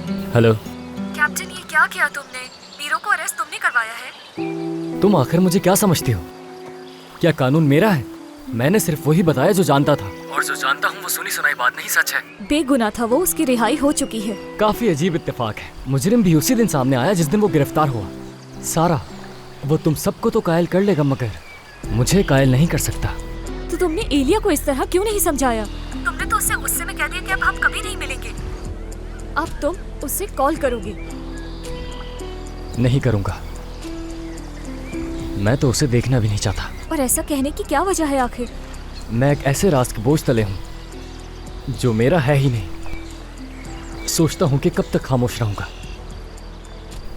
Hello. Captain, ये क्या किया तुमने? मीरो को अरेस्ट तुमने करवाया है? तुम आखिर मुझे क्या समझती हो? क्या कानून मेरा है? मैंने सिर्फ वही बताया जो जानता था, और जो जानता हूँ वो सुनी सुनाई बात नहीं सच है। बेगुनाह था वो, उसकी रिहाई हो चुकी है। काफी अजीब इत्तेफाक है। मुजरिम भी उसी दिन सामने आया जिस दिन वो गिरफ्तार हुआ। सारा, वो तुम सबको तो कायल कर लेगा मगर मुझे कायल नहीं कर सकता। तो तुमने एलिया को इस तरह क्यों नहीं समझाया? तुमने तो उससे गुस्से में कह दिया कि अब हम कभी नहीं मिलेंगे। अब तुम उससे कॉल करोगे? नहीं करूंगा। मैं तो उसे देखना भी नहीं चाहता। और ऐसा कहने की क्या वजह है आखिर? मैं एक ऐसे राज के बोझ तले हूँ जो मेरा है ही नहीं। सोचता हूँ कि कब तक खामोश रहूंगा,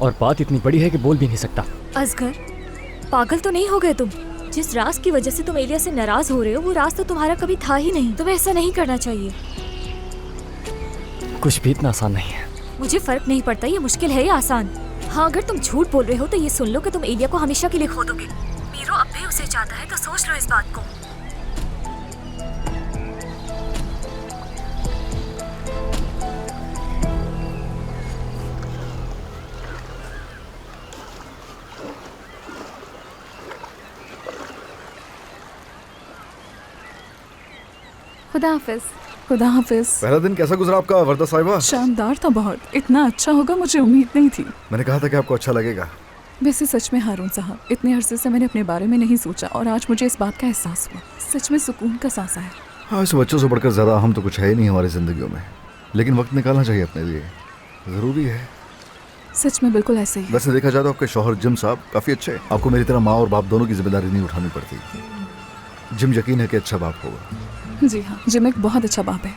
और बात इतनी बड़ी है कि बोल भी नहीं सकता। असगर, पागल तो नहीं हो गए तुम? जिस राज की वजह से तुम एलिया से नाराज हो रहे हो वो राज तो तुम्हारा कभी था ही नहीं। तुम्हें ऐसा नहीं करना चाहिए। कुछ भी इतना आसान नहीं है। मुझे फर्क नहीं पड़ता ये मुश्किल है या आसान। हाँ, अगर तुम झूठ बोल रहे हो तो ये सुन लो कि तुम एलिया को हमेशा के लिए खो दोगे। मीरो अब भी उसे चाहता है, तो सोच लो इस बात को। खुदा हाफिज। खुदा हाफिज। पहला दिन कैसा गुजरा आपका वर्दा साहिबा? शानदार था बहुत। इतना अच्छा होगा मुझे उम्मीद नहीं थी। मैंने कहा था कि आपको अच्छा लगेगा। वैसे सच में हारून साहब, इतने अरसे से मैंने अपने बारे में नहीं सोचा और आज मुझे इस बात का एहसास हुआ। सच में सुकून का सांस आया। हाँ, इस बच्चों से बढ़कर ज़्यादा अहम तो कुछ है ही नहीं हमारी ज़िंदगियों में, लेकिन वक्त निकालना चाहिए अपने लिए, ज़रूरी है। सच में बिल्कुल ऐसे ही है। वैसे देखा जाए तो आपके शौहर जिम साहब काफ़ी अच्छे हैं। आपको मेरी तरह माँ और बाप दोनों की जिम्मेदारी नहीं उठानी पड़ती। जिम यकीन है कि अच्छा बाप होगा। जी हाँ, जिम एक बहुत अच्छा बाप है।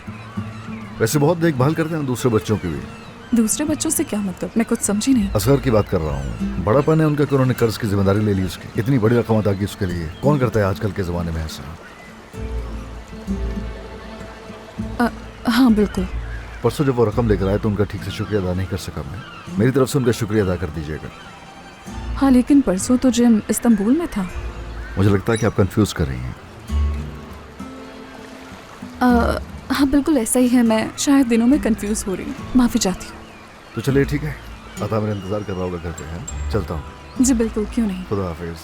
वैसे बहुत देखभाल करते हैं दूसरे बच्चों की भी। दूसरे बच्चों से क्या मतलब? मैं कुछ समझी नहीं। असगर की बात कर रहा हूँ। बड़ापन है उनका कि उन्होंने कर्ज की जिम्मेदारी ले ली उसकी। इतनी बड़ी रकम अदा की उसके लिए। कौन करता है आजकल के ज़माने में ऐसा? हाँ बिल्कुल। परसों जब वो रकम लेकर आए तो उनका ठीक से शुक्रिया अदा नहीं कर सका मैं। मेरी तरफ से उनका शुक्रिया अदा कर दीजिएगा। हाँ, लेकिन परसों तो जिम इस्तांबुल में था। मुझे लगता है कि आप कंफ्यूज कर रही हैं। हाँ बिल्कुल ऐसा ही है। मैं शायद दिनों में कंफ्यूज हो रही हूँ। माफ़ी चाहती हूँ। तो चलिए ठीक है, अता मेरा इंतजार कर रहा होगा घर पे, है? चलता हूँ। जी बिल्कुल, क्यों नहीं। खुदा हाफिज।